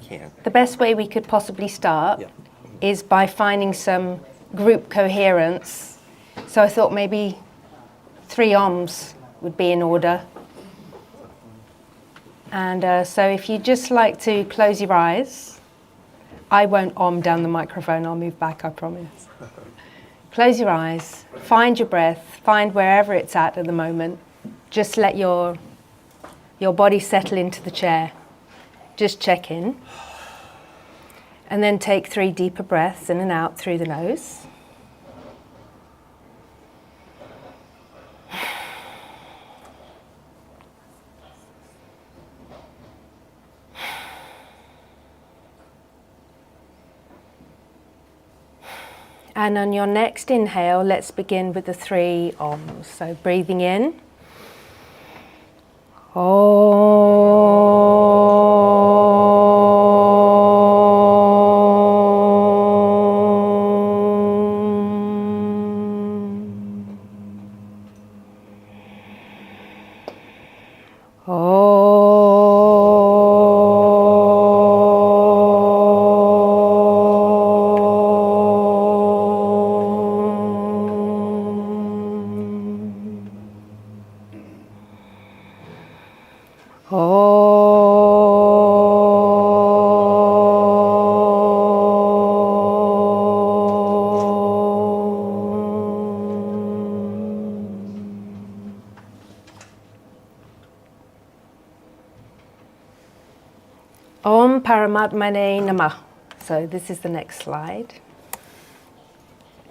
can. The best way we could possibly start is by finding some group coherence. So I thought maybe 3 ohms would be in order. And so if you just like to close your eyes, I won't om down the microphone, I'll move back, I promise. Close your eyes, find your breath, find wherever it's at the moment. Just let your body settle into the chair. Just check in. And then take 3 deeper breaths in and out through the nose. And on your next inhale, let's begin with the 3 ohms. So breathing in. Om Paramatmane Namah. So this is the next slide.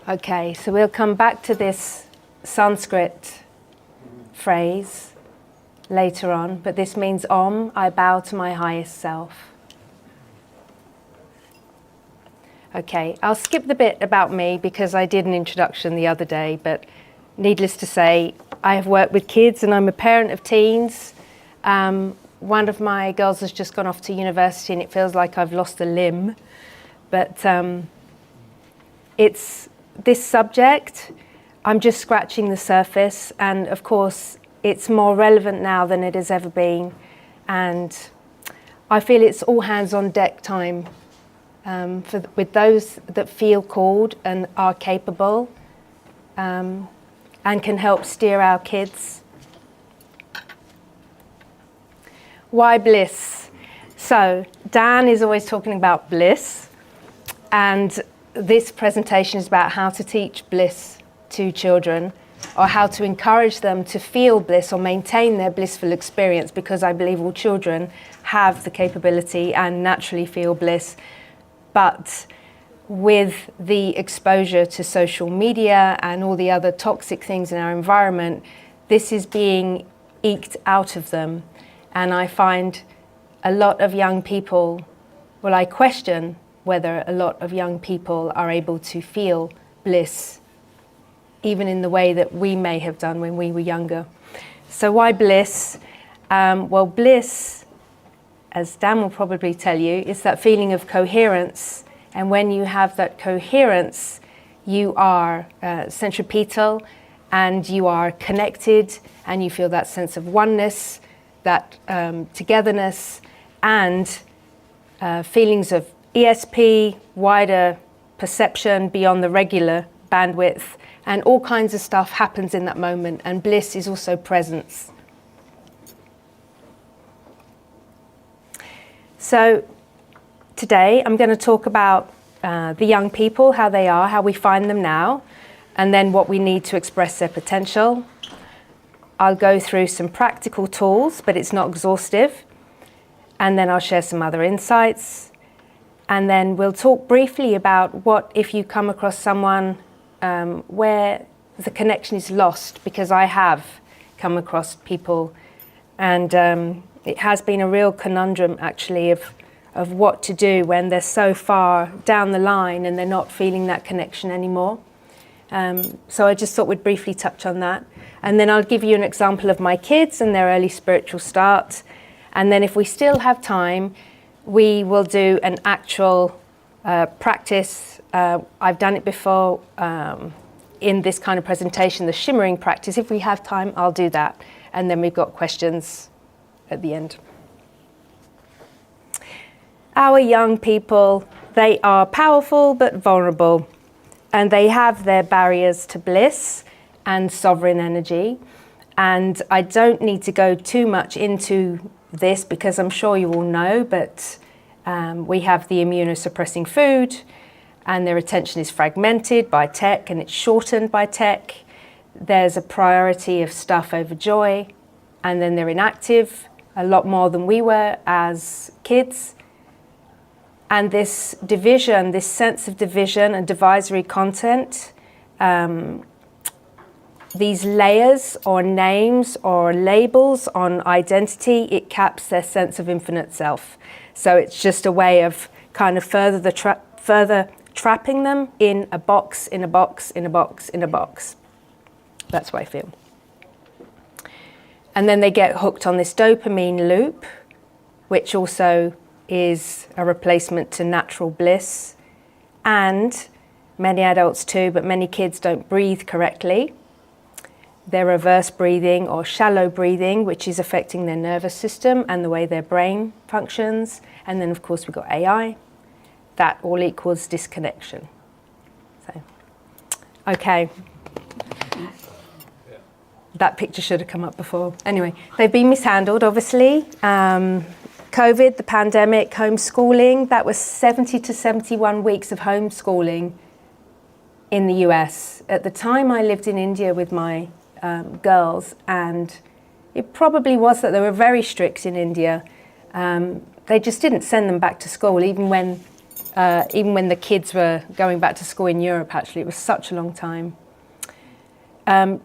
Okay, so we'll come back to this Sanskrit phrase later on, but this means Om, I bow to my highest self. Okay, I'll skip the bit about me because I did an introduction the other day, but needless to say, I have worked with kids and I'm a parent of teens. One of my girls has just gone off to university and it feels like I've lost a limb. But it's this subject, I'm just scratching the surface, and of course it's more relevant now than it has ever been. And I feel it's all hands on deck time with those that feel called and are capable and can help steer our kids. Why Bliss? So Dan is always talking about bliss, and this presentation is about how to teach bliss to children, or how to encourage them to feel bliss or maintain their blissful experience, because I believe all children have the capability and naturally feel bliss. But with the exposure to social media and all the other toxic things in our environment, this is being eked out of them. And I find a lot of young people, well, I question whether a lot of young people are able to feel bliss, even in the way that we may have done when we were younger. So why bliss? Well, bliss, as Dan will probably tell you, is that feeling of coherence. And when you have that coherence, you are centripetal and you are connected and you feel that sense of oneness, that togetherness, and feelings of ESP, wider perception beyond the regular bandwidth, and all kinds of stuff happens in that moment, and bliss is also presence. So today I'm going to talk about the young people, how they are, how we find them now, and then what we need to express their potential. I'll go through some practical tools, but it's not exhaustive. And then I'll share some other insights. And then we'll talk briefly about what if you come across someone where the connection is lost, because I have come across people, and it has been a real conundrum actually of what to do when they're so far down the line and they're not feeling that connection anymore. So I just thought we'd briefly touch on that. And then I'll give you an example of my kids and their early spiritual start. And then if we still have time, we will do an actual practice. I've done it before in this kind of presentation, the shimmering practice. If we have time, I'll do that. And then we've got questions at the end. our young people, they are powerful but vulnerable, and they have their barriers to bliss and sovereign energy. And I don't need to go too much into this because I'm sure you all know, but we have the immunosuppressing food, and their attention is fragmented by tech and it's shortened by tech. There's a priority of stuff over joy, and then they're inactive a lot more than we were as kids. And this division, this sense of division and divisory content, these layers or names or labels on identity, it caps their sense of infinite self. So it's just a way of kind of further trapping them in a box, in a box, in a box, in a box. That's what I feel. And then they get hooked on this dopamine loop, which also is a replacement to natural bliss. And many adults too, but many kids don't breathe correctly. They're reverse breathing or shallow breathing, which is affecting their nervous system and the way their brain functions. And then of course we've got AI. That all equals disconnection. So, okay. That picture should have come up before. Anyway, they've been mishandled, obviously. COVID, the pandemic, homeschooling, that was 70 to 71 weeks of homeschooling in the US. At the time I lived in India with my girls, and it probably was that they were very strict in India. They just didn't send them back to school, even when the kids were going back to school in Europe, actually. It was such a long time.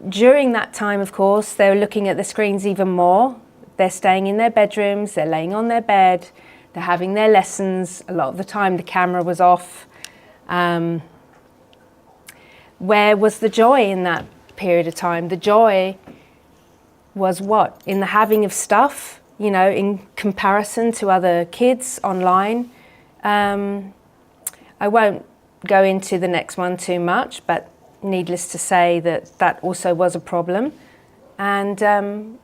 During that time, of course, they were looking at the screens even more. They're staying in their bedrooms, they're laying on their bed, they're having their lessons. A lot of the time the camera was off. Where was the joy in that period of time? The joy was what? In the having of stuff, you know, in comparison to other kids online. I won't go into the next one too much, but needless to say that also was a problem. And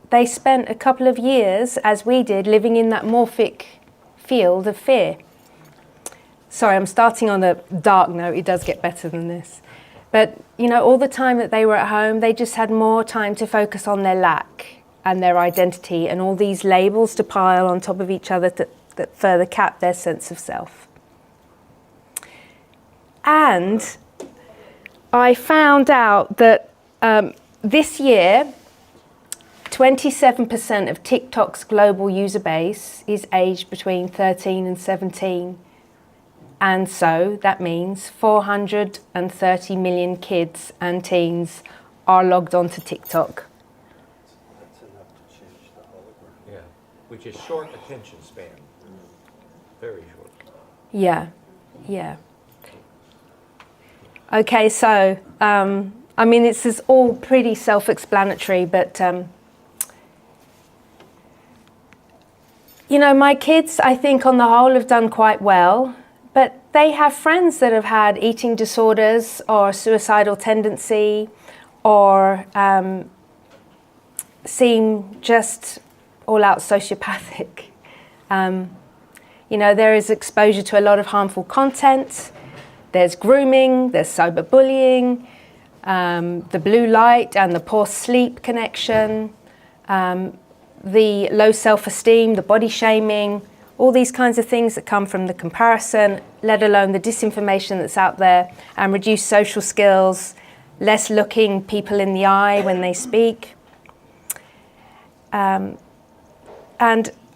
they spent a couple of years, as we did, living in that morphic field of fear. Sorry, I'm starting on a dark note. It does get better than this. But, you know, all the time that they were at home, they just had more time to focus on their lack and their identity and all these labels to pile on top of each other that further cap their sense of self. And I found out that this year, 27% of TikTok's global user base is aged between 13 and 17. And so that means 430 million kids and teens are logged onto TikTok. That's enough to change the hologram. Yeah, which is short attention span. Very short. Yeah, yeah. Okay, so, I mean, this is all pretty self-explanatory, but, you know, my kids, I think, on the whole, have done quite well, but they have friends that have had eating disorders or suicidal tendency or seem just all-out sociopathic. You know, there is exposure to a lot of harmful content. There's grooming, there's cyberbullying, the blue light and the poor sleep connection, the low self-esteem, the body shaming, all these kinds of things that come from the comparison, let alone the disinformation that's out there, and reduced social skills, less looking people in the eye when they speak. And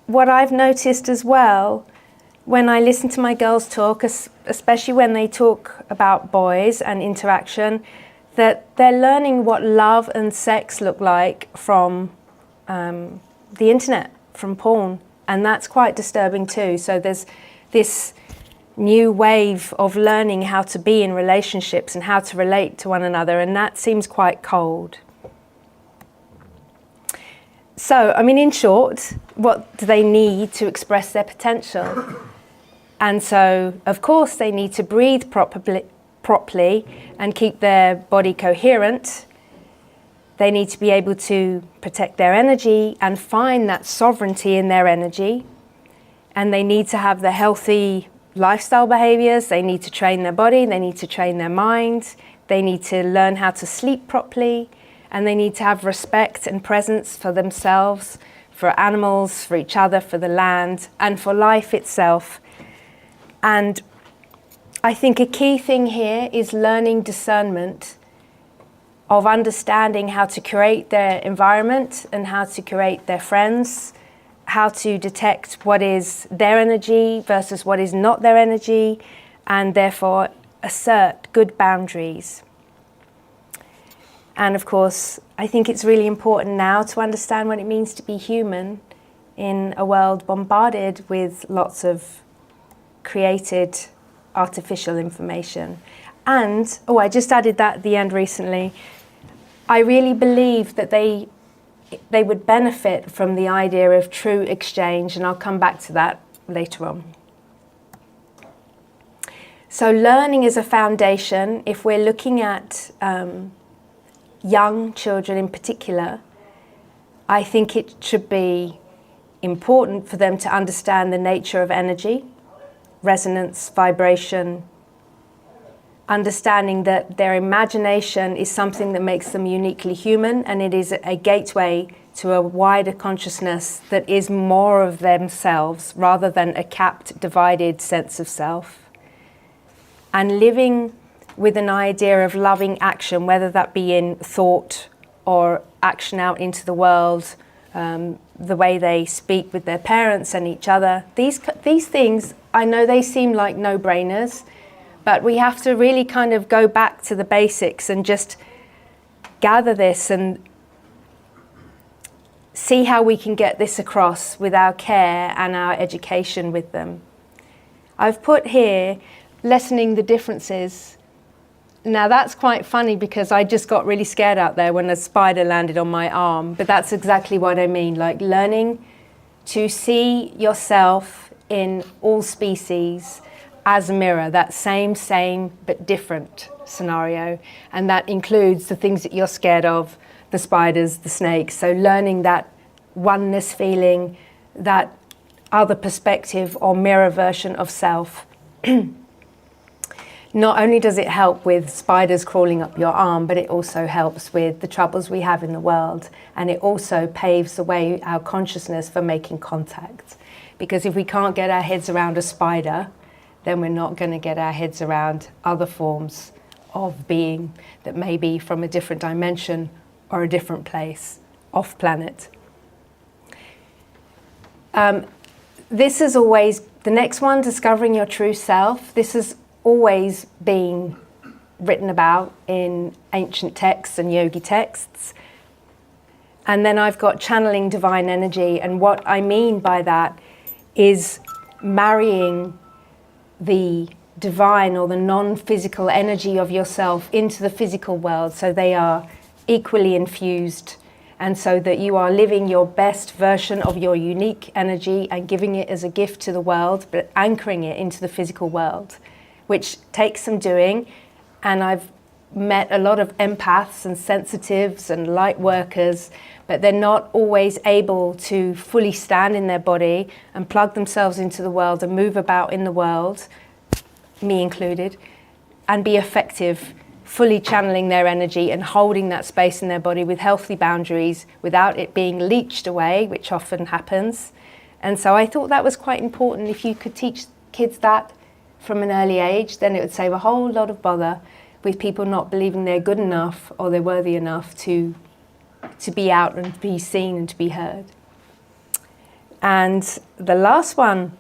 what I've noticed as well, when I listen to my girls talk, especially when they talk about boys and interaction, that they're learning what love and sex look like from the internet, from porn. And that's quite disturbing too. So there's this new wave of learning how to be in relationships and how to relate to one another, and that seems quite cold. So, I mean, in short, what do they need to express their potential? And so, of course, they need to breathe properly and keep their body coherent. They need to be able to protect their energy and find that sovereignty in their energy. and they need to have the healthy lifestyle behaviors. They need to train their body, they need to train their mind, they need to learn how to sleep properly, and they need to have respect and presence for themselves, for animals, for each other, for the land, and for life itself. And I think a key thing here is learning discernment of understanding how to curate their environment and how to curate their friends, how to detect what is their energy versus what is not their energy, and therefore assert good boundaries. And of course, I think it's really important now to understand what it means to be human in a world bombarded with lots of created artificial information. And, I just added that at the end recently, I really believe that they would benefit from the idea of true exchange, and I'll come back to that later on. So learning is a foundation. If we're looking at young children in particular, I think it should be important for them to understand the nature of energy, resonance, vibration, understanding that their imagination is something that makes them uniquely human, and it is a gateway to a wider consciousness that is more of themselves rather than a capped, divided sense of self. And living with an idea of loving action, whether that be in thought or action out into the world, the way they speak with their parents and each other. These things, I know they seem like no-brainers, but we have to really kind of go back to the basics and just gather this and see how we can get this across with our care and our education with them. I've put here, lessening the differences. Now that's quite funny because I just got really scared out there when a spider landed on my arm, but that's exactly what I mean, like learning to see yourself in all species as a mirror, that same but different scenario. And that includes the things that you're scared of, the spiders, the snakes. So learning that oneness feeling, that other perspective or mirror version of self. Not only does it help with spiders crawling up your arm, but it also helps with the troubles we have in the world. And it also paves the way, our consciousness, for making contact. Because if we can't get our heads around a spider, then we're not going to get our heads around other forms of being that may be from a different dimension or a different place, off planet. This is always, the next one, discovering your true self, this has always been written about in ancient texts and yogi texts. And then I've got channeling divine energy, and what I mean by that is marrying the divine or the non-physical energy of yourself into the physical world, so they are equally infused, and so that you are living your best version of your unique energy and giving it as a gift to the world, but anchoring it into the physical world, which takes some doing. And I've met a lot of empaths and sensitives and light workers, but they're not always able to fully stand in their body and plug themselves into the world and move about in the world, me included, and be effective, fully channeling their energy and holding that space in their body with healthy boundaries without it being leached away, which often happens. And so I thought that was quite important. If you could teach kids that from an early age, then it would save a whole lot of bother with people not believing they're good enough or they're worthy enough to be out and be seen and to be heard. And the last one,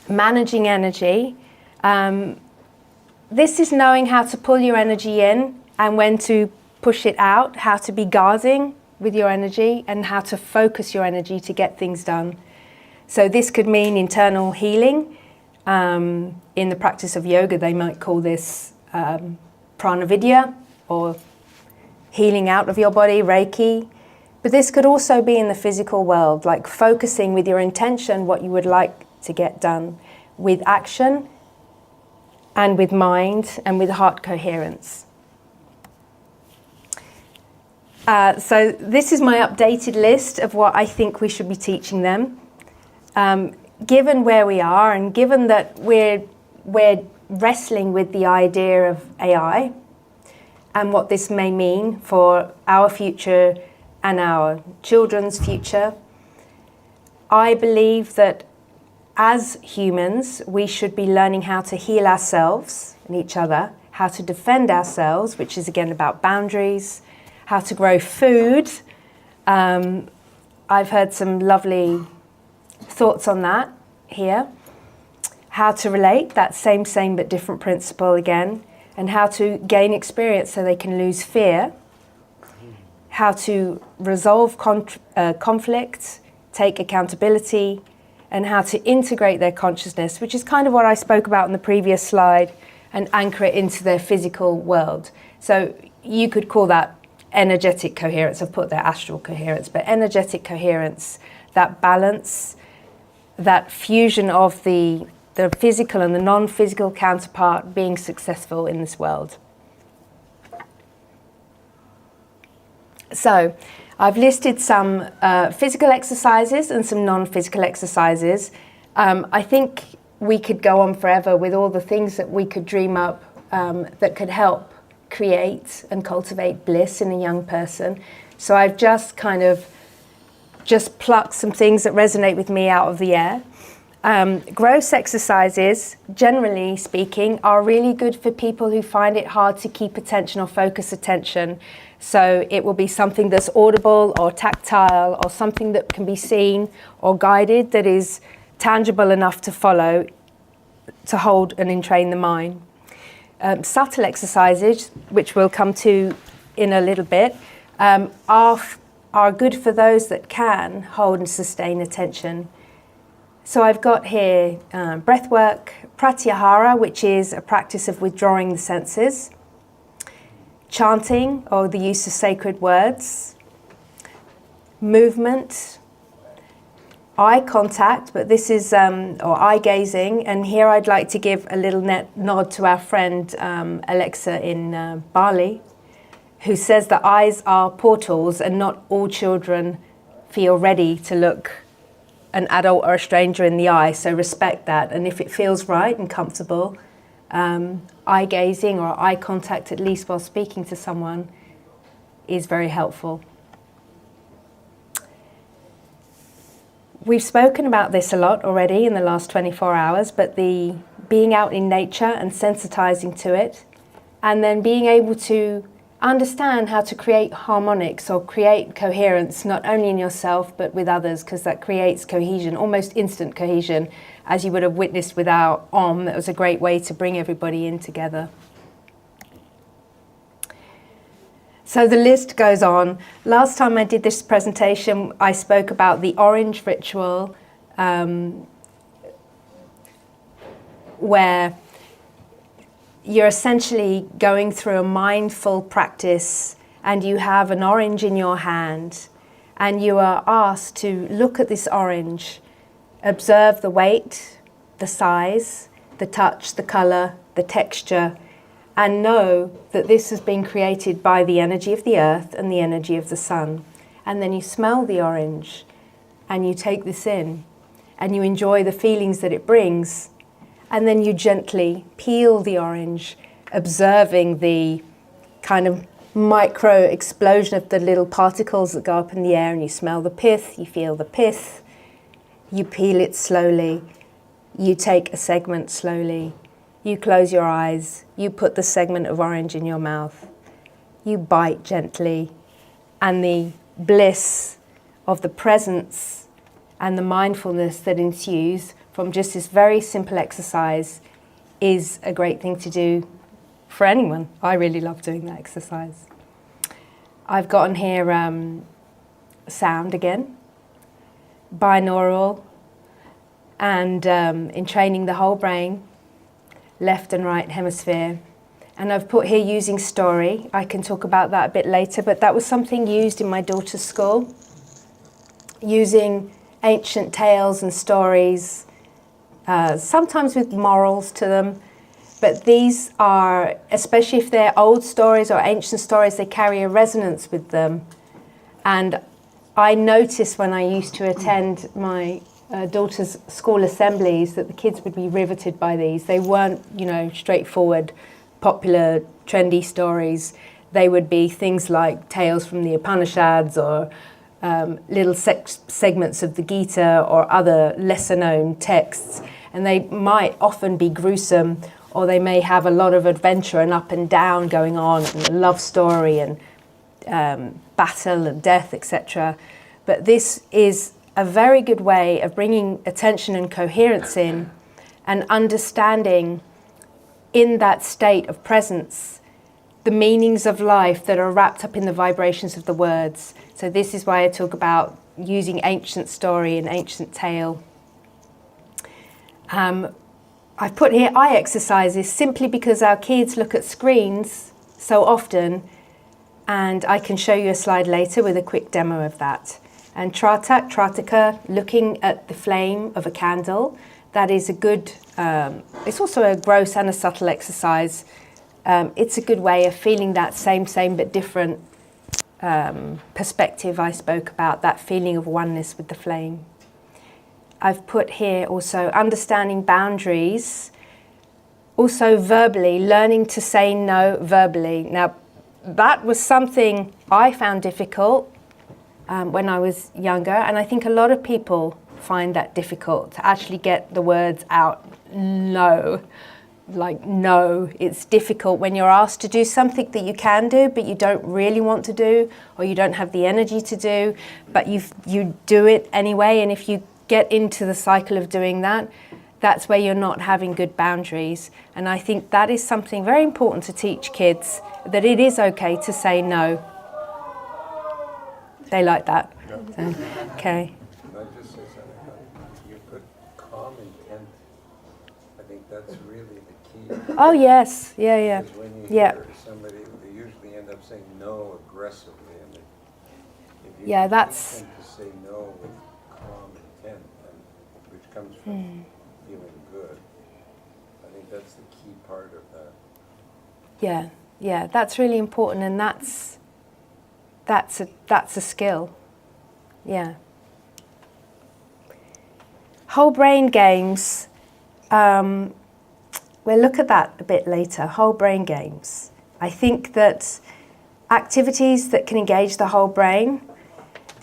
managing energy. This is knowing how to pull your energy in and when to push it out, how to be guarding with your energy and how to focus your energy to get things done. So this could mean internal healing. In the practice of yoga, they might call this prana vidya, or healing out of your body, Reiki. But this could also be in the physical world, like focusing with your intention what you would like to get done, with action and with mind and with heart coherence. So this is my updated list of what I think we should be teaching them. given where we are, and given that we're wrestling with the idea of AI and what this may mean for our future and our children's future, I believe that as humans, we should be learning how to heal ourselves and each other, how to defend ourselves, which is again about boundaries, how to grow food. I've heard some lovely thoughts on that here. How to relate, that same but different principle again, and how to gain experience so they can lose fear. How to resolve conflict, take accountability, and how to integrate their consciousness, which is kind of what I spoke about in the previous slide, and anchor it into their physical world. So you could call that energetic coherence. I've put there astral coherence, but energetic coherence, that balance, that fusion of the physical and the non-physical counterpart being successful in this world. So I've listed some physical exercises and some non-physical exercises. I think we could go on forever with all the things that we could dream up that could help create and cultivate bliss in a young person. So I've just kind of plucked some things that resonate with me out of the air. Gross exercises, generally speaking, are really good for people who find it hard to keep attention or focus attention. So it will be something that's audible or tactile, or something that can be seen or guided, that is tangible enough to follow, to hold and entrain the mind. Subtle exercises, which we'll come to in a little bit, are good for those that can hold and sustain attention. So I've got here breath work, pratyahara, which is a practice of withdrawing the senses, chanting or the use of sacred words, movement, eye contact, but this is, or eye gazing, and here I'd like to give a little nod to our friend Alexa in Bali, who says that eyes are portals and not all children feel ready to look an adult or a stranger in the eye, so respect that. And if it feels right and comfortable, eye gazing or eye contact, at least while speaking to someone, is very helpful. We've spoken about this a lot already in the last 24 hours, but the being out in nature and sensitizing to it, and then being able to understand how to create harmonics or create coherence, not only in yourself but with others, because that creates cohesion, almost instant cohesion, as you would have witnessed with our Om. That was a great way to bring everybody in together. So the list goes on. Last time I did this presentation, I spoke about the orange ritual, where you're essentially going through a mindful practice, and you have an orange in your hand, and you are asked to look at this orange, observe the weight, the size, the touch, the color, the texture, and know that this has been created by the energy of the earth and the energy of the sun. And then you smell the orange, and you take this in, and you enjoy the feelings that it brings. And then you gently peel the orange, observing the kind of micro explosion of the little particles that go up in the air, and you smell the pith, you feel the pith, you peel it slowly, you take a segment slowly, you close your eyes, you put the segment of orange in your mouth, you bite gently, and the bliss of the presence and the mindfulness that ensues from just this very simple exercise is a great thing to do for anyone. I really love doing that exercise. I've gotten here sound again, binaural, and in training the whole brain, left and right hemisphere. And I've put here using story. I can talk about that a bit later, but that was something used in my daughter's school, using ancient tales and stories, sometimes with morals to them, but these are, especially if they're old stories or ancient stories, they carry a resonance with them. And I noticed when I used to attend my daughter's school assemblies that the kids would be riveted by these. They weren't, straightforward, popular, trendy stories. They would be things like tales from the Upanishads or little segments of the Gita or other lesser-known texts. And they might often be gruesome, or they may have a lot of adventure and up and down going on, and a love story and battle and death, etc. But this is a very good way of bringing attention and coherence in and understanding in that state of presence the meanings of life that are wrapped up in the vibrations of the words. So this is why I talk about using ancient story and ancient tale. I've put here eye exercises simply because our kids look at screens so often, and I can show you a slide later with a quick demo of that. And Trataka, looking at the flame of a candle, that is a good, it's also a gross and a subtle exercise. It's a good way of feeling that same but different perspective I spoke about, that feeling of oneness with the flame. I've put here also understanding boundaries, also verbally, learning to say no verbally. Now, that was something I found difficult when I was younger, and I think a lot of people find that difficult to actually get the words out. No. Like, no, it's difficult when you're asked to do something that you can do, but you don't really want to do, or you don't have the energy to do, but you do it anyway. And if you get into the cycle of doing that, that's where you're not having good boundaries. And I think that is something very important to teach kids, that it is okay to say no. They like that. Yeah. So, okay. Can I just say something? You put calm intent. I think that's really the key. Oh, yes. Yeah. Because when you Yeah. hear somebody, they usually end up saying no aggressively. And if you Yeah, can that's- teach them to say no with calm intent, which comes from feeling good, I think that's the key part of that. Yeah, that's really important, and that's a skill. Yeah. Whole brain games. We'll look at that a bit later. Whole brain games. I think that activities that can engage the whole brain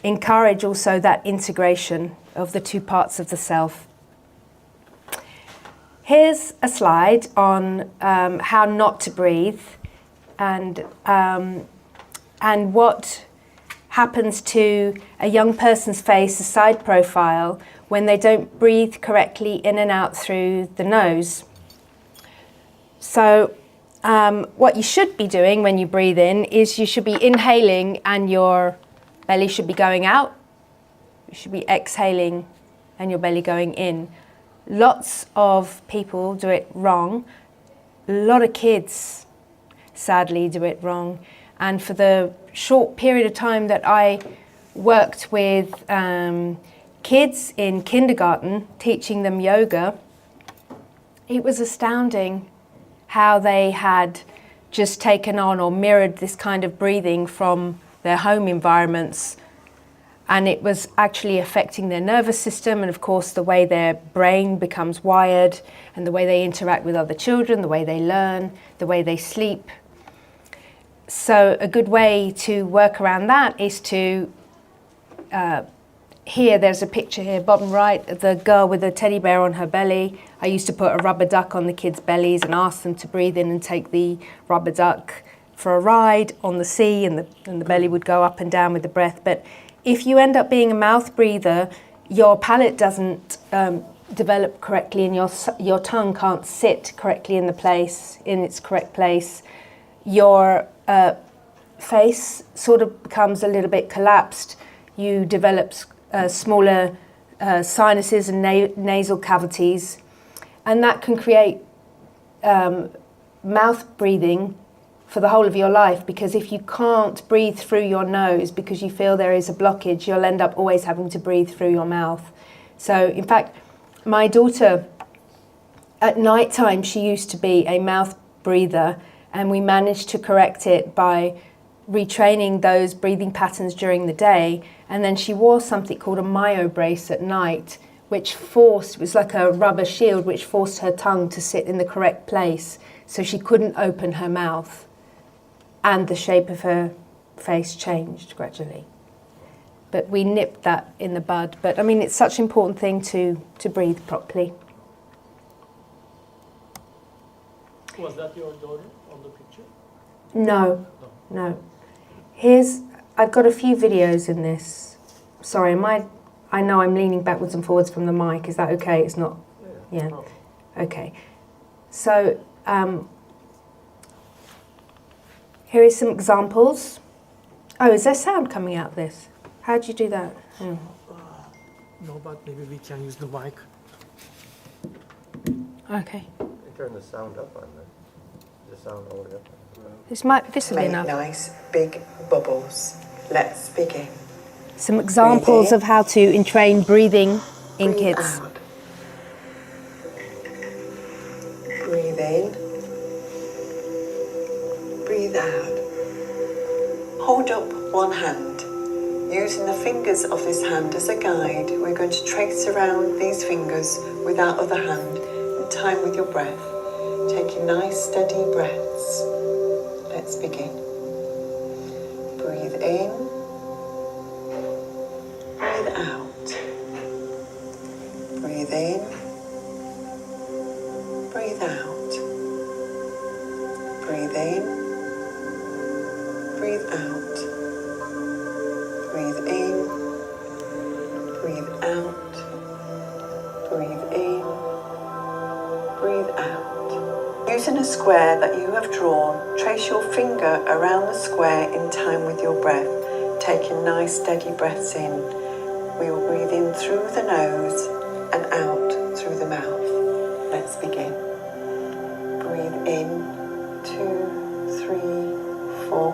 encourage also that integration of the two parts of the self. Here's a slide on how not to breathe and what happens to a young person's face, a side profile, when they don't breathe correctly in and out through the nose. So what you should be doing when you breathe in is you should be inhaling and your belly should be going out. You should be exhaling and your belly going in. Lots of people do it wrong. A lot of kids, sadly, do it wrong. And for the short period of time that I worked with kids in kindergarten, teaching them yoga, it was astounding how they had just taken on or mirrored this kind of breathing from their home environments. And it was actually affecting their nervous system and, of course, the way their brain becomes wired and the way they interact with other children, the way they learn, the way they sleep. So a good way to work around that is to, here, there's a picture here, bottom right, of the girl with a teddy bear on her belly. I used to put a rubber duck on the kids' bellies and ask them to breathe in and take the rubber duck for a ride on the sea, and the belly would go up and down with the breath. But if you end up being a mouth breather, your palate doesn't develop correctly and your tongue can't sit correctly in its correct place. Your face sort of becomes a little bit collapsed. You develop smaller sinuses and nasal cavities, and that can create mouth breathing for the whole of your life, because if you can't breathe through your nose because you feel there is a blockage, you'll end up always having to breathe through your mouth. So in fact, my daughter, at night time, she used to be a mouth breather, and we managed to correct it by retraining those breathing patterns during the day. And then she wore something called a myo brace at night, which forced, it was like a rubber shield, which forced her tongue to sit in the correct place, so she couldn't open her mouth, and the shape of her face changed gradually. But we nipped that in the bud. But I mean, it's such an important thing to breathe properly. Was that your daughter on the picture? No. I've got a few videos in this. Sorry, I know I'm leaning backwards and forwards from the mic. Is that okay? It's not, yeah. Okay. So, here is some examples. Oh, is there sound coming out of this? How do you do that? No, but maybe we can use the mic. Okay. Turn the sound up on the sound all the way up. This will be Make enough. nice big bubbles. Let's begin. Some examples of how to entrain breathing in Breathe kids. out. Breathe in. Breathe out. Hold up one hand. Using the fingers of this hand as a guide, we're going to trace around these fingers with our other hand in time with your breath. Taking nice steady breaths. Let's begin. Breathe in. Breathe out. Breathe in. Breathe out. Breathe in. Breathe out. Breathe in. Breathe out. Breathe in. Breathe out. Using a square that you have drawn, trace your finger around the square in time with your breath, taking nice steady breaths in. We will breathe in through the nose and out through the mouth. Let's begin. Breathe in, 2, 3, 4.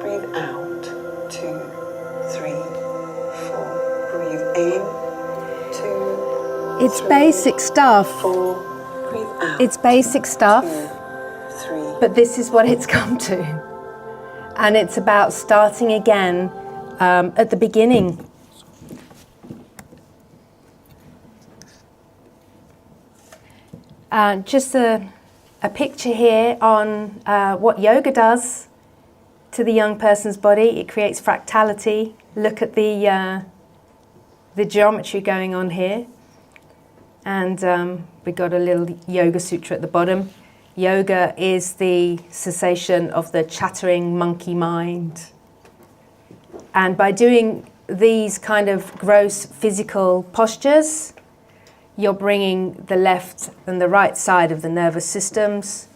Breathe out, 2, 3, 4. Breathe in, 2, It's basic stuff. 4. Breathe out. It's basic stuff, 2, 3. but this is what it's come to. And it's about starting again at the beginning. Just a picture here on what yoga does to the young person's body. It creates fractality. Look at the geometry going on here. And we got a little yoga sutra at the bottom. Yoga is the cessation of the chattering monkey mind. And by doing these kind of gross physical postures, you're bringing the left and the right side of the nervous systems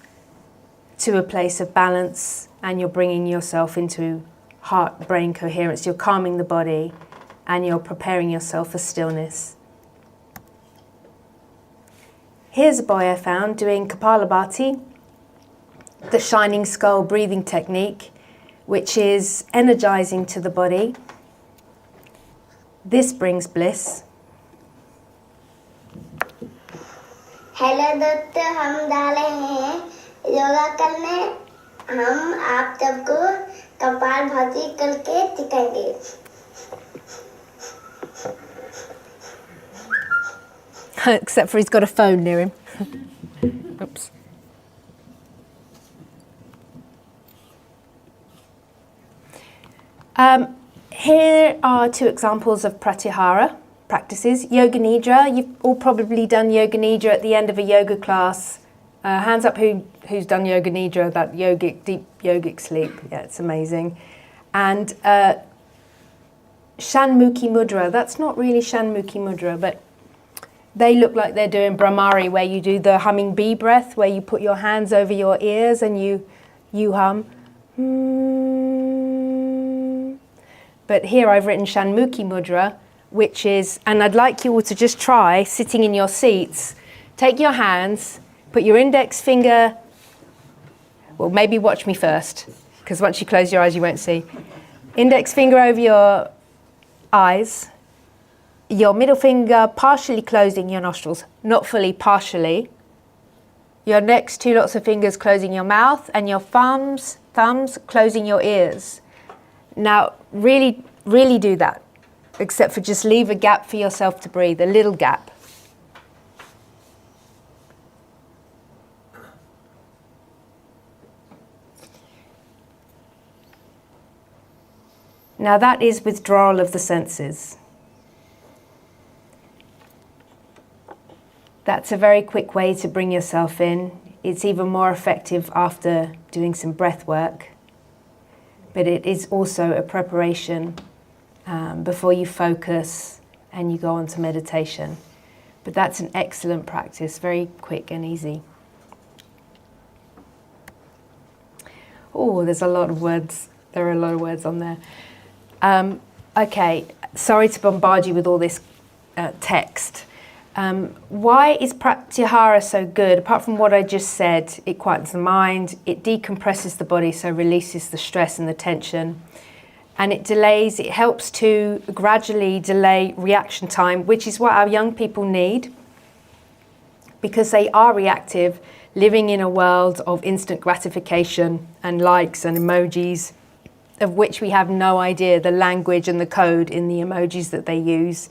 to a place of balance, and you're bringing yourself into heart-brain coherence. You're calming the body, and you're preparing yourself for stillness. Here's a boy I found doing Kapalabhati, the shining skull breathing technique, which is energizing to the body. This brings bliss. Hello दोस्तों, हम डाले हैं योगा करने। हम आप सबको कपालभाति करके सिखाएंगे। Except for he's got a phone near him. Oops. Here are two examples of pratyahara practices. Yoga Nidra. You've all probably done Yoga Nidra at the end of a yoga class. Hands up who's done Yoga Nidra, that yogic, deep yogic sleep. Yeah, it's amazing. And Shanmukhi Mudra. That's not really Shanmukhi Mudra, but they look like they're doing Brahmari, where you do the humming bee breath, where you put your hands over your ears and you hum. But here I've written Shanmukhi Mudra, which is, and I'd like you all to just try sitting in your seats. Take your hands, put your index finger, well, maybe watch me first, because once you close your eyes, you won't see. Index finger over your eyes, your middle finger partially closing your nostrils, not fully, partially. Your next two lots of fingers closing your mouth, and your thumbs closing your ears. Now, really, really do that, except for just leave a gap for yourself to breathe, a little gap. Now that is withdrawal of the senses. That's a very quick way to bring yourself in. It's even more effective after doing some breath work. But it is also a preparation before you focus and you go on to meditation. But that's an excellent practice, very quick and easy. Oh, there's a lot of words. There are a lot of words on there. Okay, sorry to bombard you with all this text. Why is Pratyahara so good? Apart from what I just said, it quietens the mind, it decompresses the body, so releases the stress and the tension, and it helps to gradually delay reaction time, which is what our young people need, because they are reactive, living in a world of instant gratification and likes and emojis, of which we have no idea the language and the code in the emojis that they use.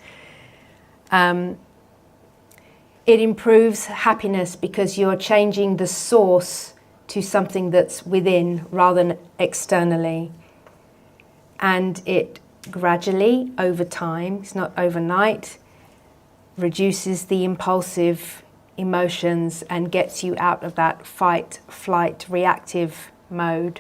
It improves happiness because you're changing the source to something that's within rather than externally. And it gradually, over time, it's not overnight, reduces the impulsive emotions and gets you out of that fight, flight, reactive mode.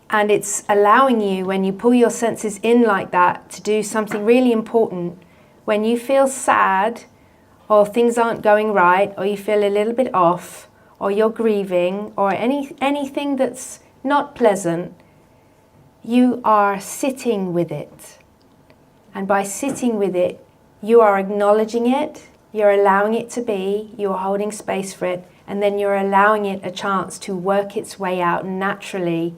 And it's allowing you, when you pull your senses in like that, to do something really important. When you feel sad, or things aren't going right, or you feel a little bit off, or you're grieving, or anything that's not pleasant, you are sitting with it. And by sitting with it, you are acknowledging it, you're allowing it to be, you're holding space for it, and then you're allowing it a chance to work its way out naturally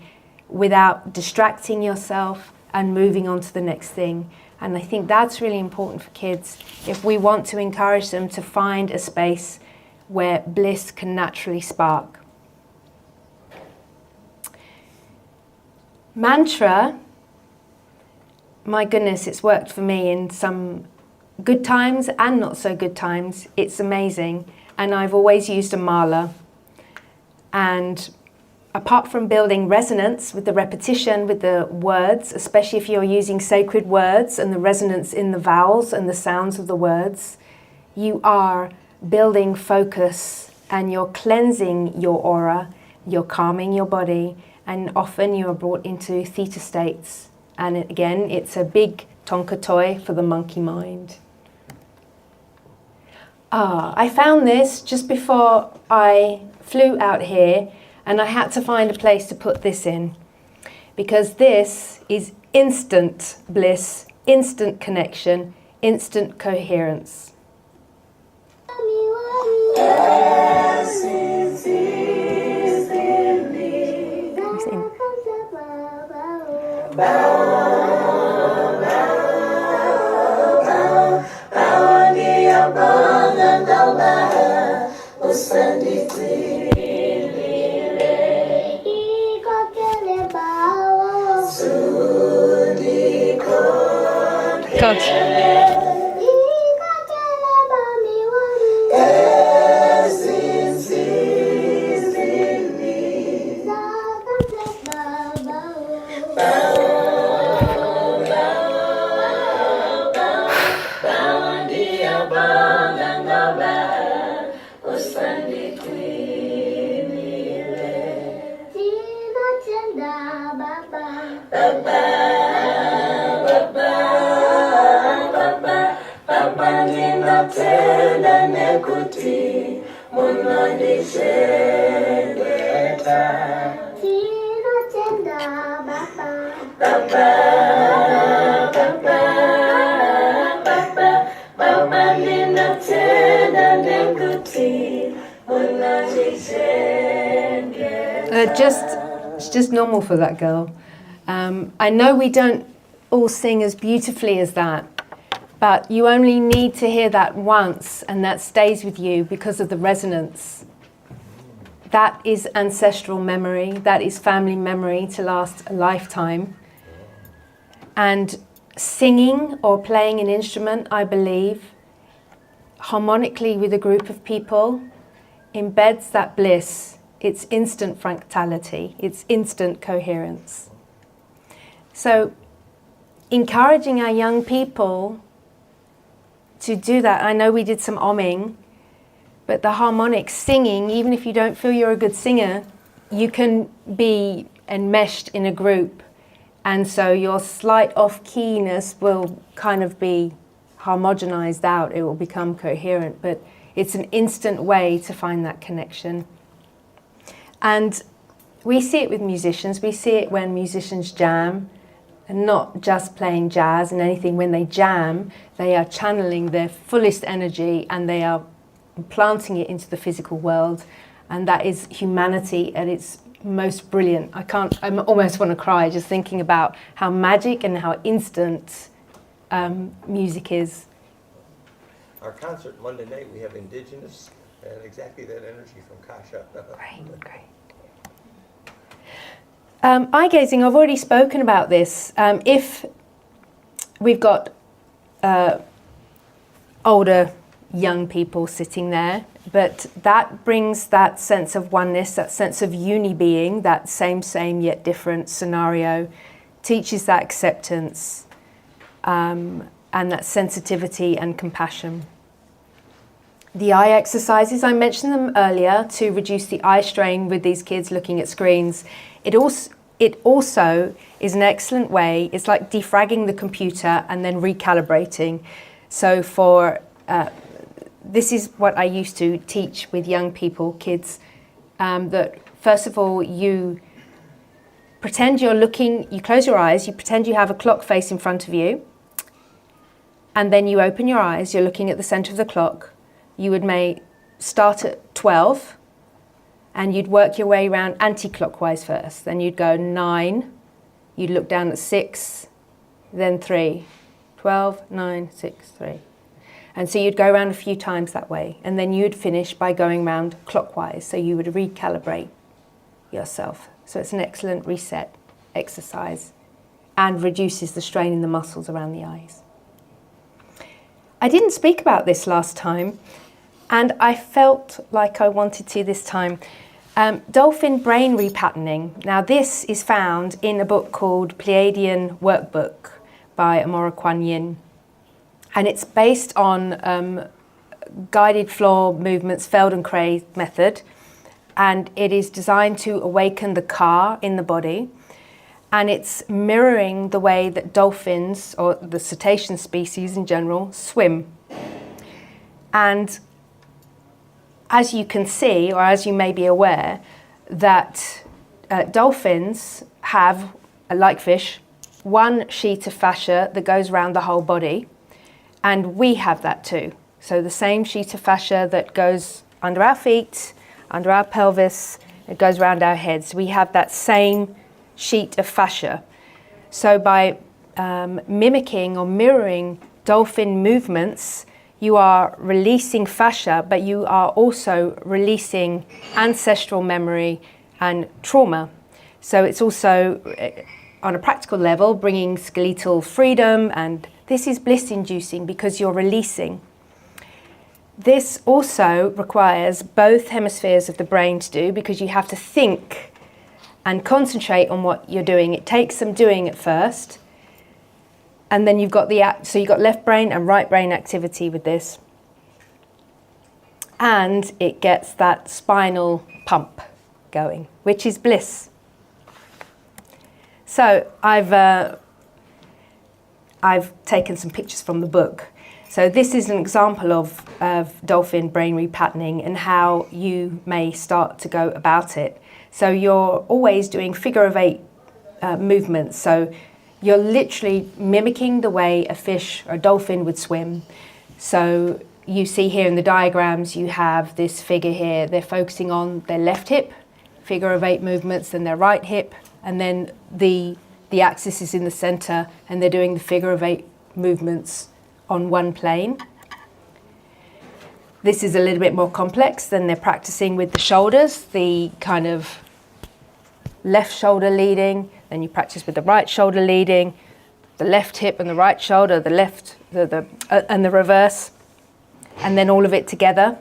without distracting yourself and moving on to the next thing. And I think that's really important for kids if we want to encourage them to find a space where bliss can naturally spark. Mantra, my goodness, it's worked for me in some good times and not so good times. It's amazing. And I've always used a mala. And apart from building resonance with the repetition, with the words, especially if you're using sacred words and the resonance in the vowels and the sounds of the words, you are building focus and you're cleansing your aura, you're calming your body, and often you are brought into theta states. And again, it's a big Tonka toy for the monkey mind. I found this just before I flew out here, and I had to find a place to put this in, because this is instant bliss, instant connection, instant coherence. God. It's just normal for that girl. I know we don't all sing as beautifully as that, but you only need to hear that once and that stays with you because of the resonance. That is ancestral memory, that is family memory to last a lifetime. And singing or playing an instrument, I believe, harmonically with a group of people, embeds that bliss. It's instant fractality, it's instant coherence. So encouraging our young people to do that. I know we did some omming, but the harmonic singing, even if you don't feel you're a good singer, you can be enmeshed in a group, and so your slight off-keyness will kind of be homogenized out. It will become coherent, but it's an instant way to find that connection. And we see it with musicians. We see it when musicians jam, and not just playing jazz and anything. When they jam, they are channeling their fullest energy and they are planting it into the physical world. And that is humanity at its most brilliant. I almost want to cry just thinking about how magic and how instant music is. Our concert Monday night, we have indigenous and exactly that energy from Kasha. Great. Eye gazing, I've already spoken about this. If we've got older young people sitting there, but that brings that sense of oneness, that sense of uni-being, that same yet different scenario, teaches that acceptance and that sensitivity and compassion. The eye exercises, I mentioned them earlier to reduce the eye strain with these kids looking at screens. It also is an excellent way. It's like defragging the computer and then recalibrating. So this is what I used to teach with young people, kids, that first of all, you pretend you're looking, you close your eyes, you pretend you have a clock face in front of you, and then you open your eyes, you're looking at the center of the clock. You may start at 12, and you'd work your way around anti-clockwise first. Then you'd go 9, you'd look down at 6, then 3, 12, 9, 6, 3. And so you'd go around a few times that way, and then you'd finish by going round clockwise. So you would recalibrate yourself. So it's an excellent reset exercise and reduces the strain in the muscles around the eyes. I didn't speak about this last time, and I felt like I wanted to this time. Dolphin brain repatterning. Now this is found in a book called Pleiadian Workbook by Amora Kwan Yin. And it's based on guided floor movements, Feldenkrais method. And it is designed to awaken the ka in the body. And it's mirroring the way that dolphins, or the cetacean species in general, swim. And as you can see, or as you may be aware, that dolphins have, like fish, one sheet of fascia that goes around the whole body. And we have that too. So the same sheet of fascia that goes under our feet, under our pelvis, it goes around our heads. We have that same sheet of fascia. So by mimicking or mirroring dolphin movements, you are releasing fascia, but you are also releasing ancestral memory and trauma. So it's also, on a practical level, bringing skeletal freedom, and this is bliss-inducing because you're releasing. This also requires both hemispheres of the brain to do, because you have to think and concentrate on what you're doing. It takes some doing at first, and then you've got so you've got left brain and right brain activity with this, and it gets that spinal pump going, which is bliss. So I've taken some pictures from the book. So this is an example of dolphin brain repatterning and how you may start to go about it. So you're always doing figure of 8 movements. So you're literally mimicking the way a fish or a dolphin would swim. So you see here in the diagrams, you have this figure here. They're focusing on their left hip, figure of 8 movements, then their right hip, and then the axis is in the center, and they're doing the figure of 8 movements on one plane. This is a little bit more complex. Then they're practicing with the shoulders, the kind of left shoulder leading, then you practice with the right shoulder leading, the left hip and the right shoulder, the left, and the reverse, and then all of it together.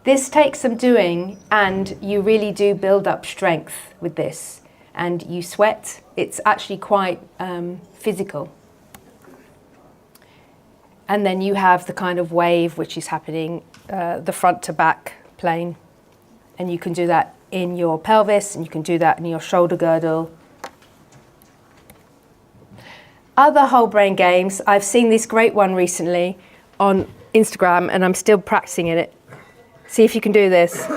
This takes some doing, and you really do build up strength with this. and you sweat. It's actually quite physical. And then you have the kind of wave which is happening the front to back plane. And you can do that in your pelvis, and you can do that in your shoulder girdle. Other whole brain games, I've seen this great one recently on Instagram, and I'm still practicing in it. See if you can do this.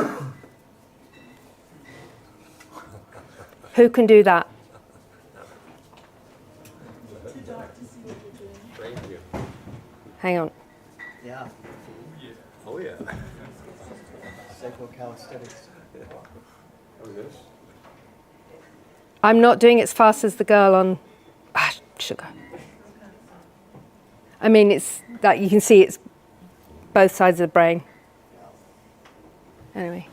Who can do that? Thank you. Hang on. Yeah, Oh, yeah. psychocalisthenics. Oh, this? I'm not doing it as fast as the girl on sugar. I mean, it's that you can see it's both sides of the brain. Anyway,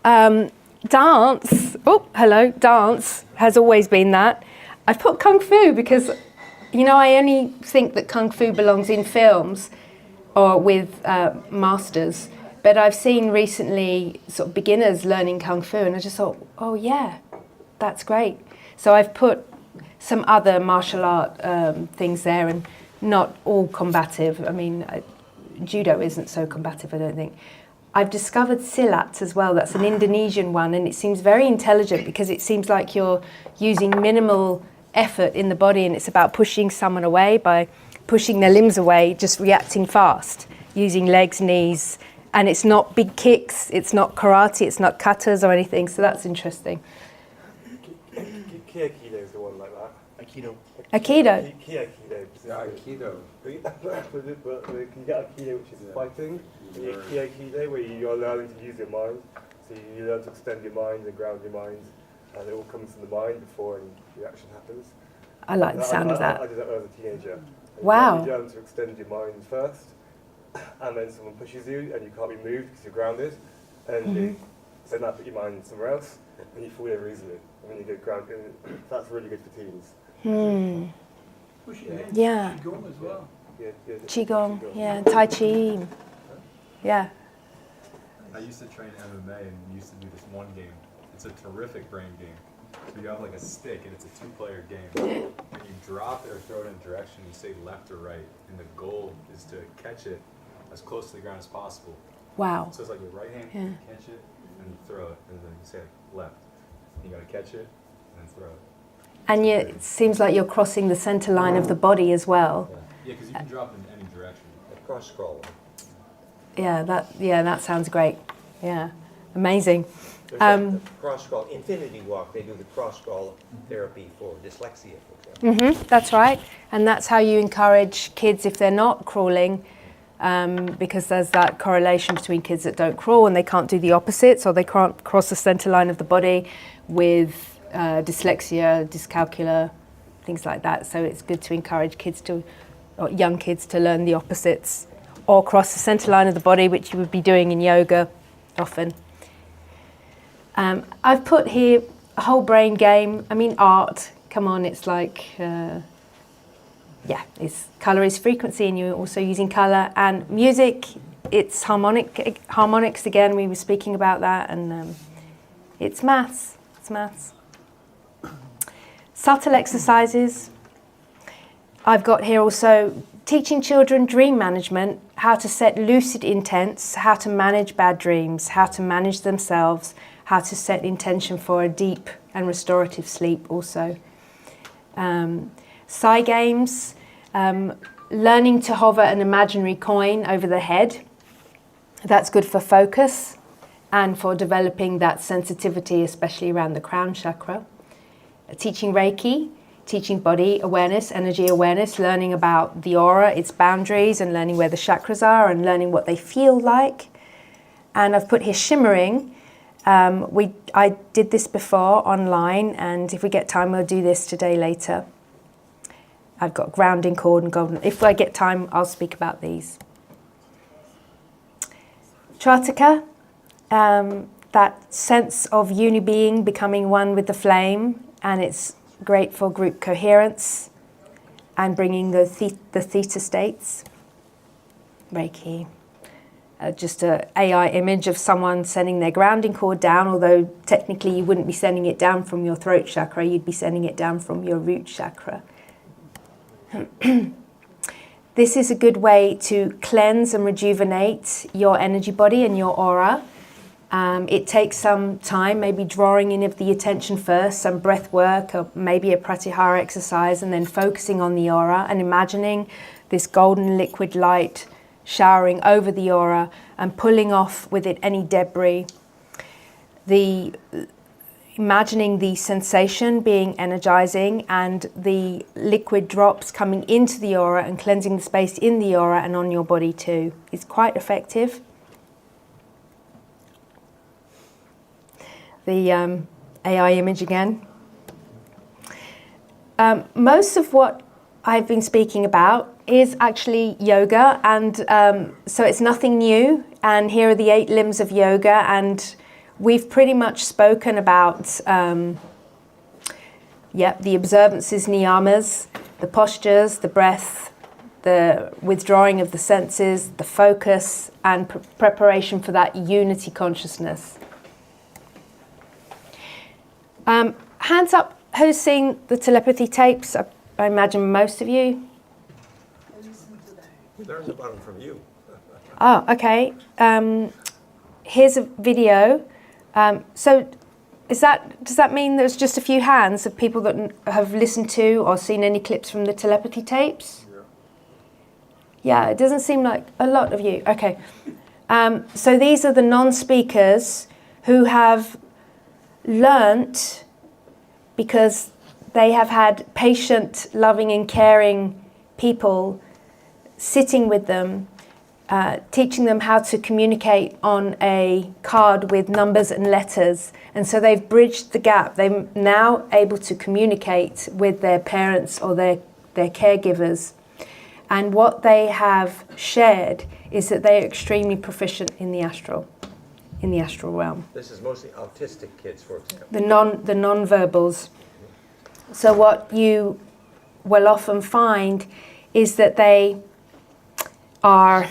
dance. Oh, hello. Dance has always been that. I've put kung fu because, you know, I only think that kung fu belongs in films or with masters. But I've seen recently sort of beginners learning kung fu, and I just thought, oh yeah, that's great. So I've put some other martial art things there, and not all combative. I mean, judo isn't so combative, I don't think. I've discovered silat as well. That's an Indonesian one, and it seems very intelligent because it seems like you're using minimal effort in the body, and it's about pushing someone away by pushing their limbs away, just reacting fast, using legs, knees, and it's not big kicks, it's not karate, it's not katas or anything, so that's interesting. Aikido is the one like that. Aikido. Aikido? Aikido. Yeah, Aikido. You get Aikido, which is fighting. And you get Aikido, where you're learning to use your mind. So you learn to extend your mind and ground your mind. And it all comes from the mind before any reaction happens. I like the sound of that. I did that when I was a teenager. And Wow. You learn to extend your mind first. And then someone pushes you and you can't be moved because you're grounded. And you send that put your mind somewhere else. And you fall over easily. And when you get grounded, that's really good for teens. Yeah. Qigong as well. Qigong, yeah, Tai Chi. Yeah. I used to train MMA and used to do this one game. It's a terrific brain game. So you have like a stick and it's a two-player game. When you drop it or throw it in a direction, you say left or right. And the goal is to catch it as close to the ground as possible. Wow. So it's like your right hand, Yeah. you catch it, and you throw it. And then you say left. You gotta catch it, and then throw it. And it seems like you're crossing the center line of the body as well. Yeah, because you can drop in any direction. Cross scroll. Yeah, that sounds great. Yeah, amazing. There's a cross scroll, Infinity Walk, they do the cross scroll therapy for dyslexia, for example. That's right. And that's how you encourage kids if they're not crawling, because there's that correlation between kids that don't crawl and they can't do the opposites, or they can't cross the center line of the body with dyslexia, dyscalculia, things like that. So it's good to encourage kids to, or young kids to learn the opposites or cross the center line of the body, which you would be doing in yoga often. I've put here a whole brain game. I mean, art, come on, it's like, it's colour is frequency, and you're also using colour. And music, it's harmonics again, we were speaking about that, and it's maths. Subtle exercises. I've got here also teaching children dream management, how to set lucid intents, how to manage bad dreams, how to manage themselves, how to set intention for a deep and restorative sleep also. Psi games, learning to hover an imaginary coin over the head. That's good for focus and for developing that sensitivity, especially around the crown chakra. Teaching Reiki, teaching body awareness, energy awareness, learning about the aura, its boundaries, and learning where the chakras are and learning what they feel like. And I've put here shimmering. I did this before online, and if we get time, we'll do this today later. I've got grounding cord and golden. If I get time, I'll speak about these. Trataka, that sense of uni-being, becoming one with the flame, and it's great for group coherence and bringing the theta states. Reiki. just a AI image of someone sending their grounding cord down, although technically you wouldn't be sending it down from your throat chakra, you'd be sending it down from your root chakra. This is a good way to cleanse and rejuvenate your energy body and your aura. It takes some time, maybe drawing in of the attention first, some breath work, or maybe a pratyahara exercise, and then focusing on the aura and imagining this golden liquid light showering over the aura and pulling off with it any debris. Imagining the sensation being energizing and the liquid drops coming into the aura and cleansing the space in the aura and on your body too. It's quite effective. The AI image again. Most of what I've been speaking about is actually yoga, and so it's nothing new, and here are the 8 limbs of yoga, and we've pretty much spoken about the observances, niyamas, the postures, the breath, the withdrawing of the senses, the focus, and preparation for that unity consciousness. Hands up, who's seen the telepathy tapes? I imagine most of you. We learned about them from you. Oh, okay. Here's a video. So does that mean there's just a few hands of people that have listened to or seen any clips from the telepathy tapes? Yeah, it doesn't seem like a lot of you. Okay. So these are the non-speakers who have learnt, because they have had patient, loving and caring people sitting with them, teaching them how to communicate on a card with numbers and letters. And so they've bridged the gap. They're now able to communicate with their parents or their caregivers. And what they have shared is that they are extremely proficient in the astral realm. This is mostly autistic kids, for example. The non-verbals. So what you will often find is that they are,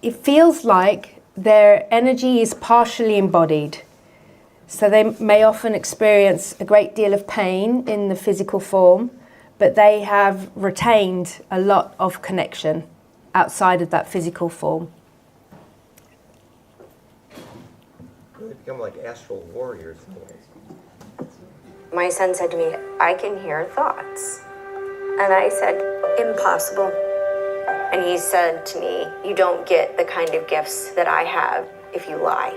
it feels like their energy is partially embodied. So they may often experience a great deal of pain in the physical form, but they have retained a lot of connection outside of that physical form. They become like astral warriors in a way. My son said to me, "I can hear thoughts." And I said, "Impossible." And he said to me, "You don't get the kind of gifts that I have if you lie."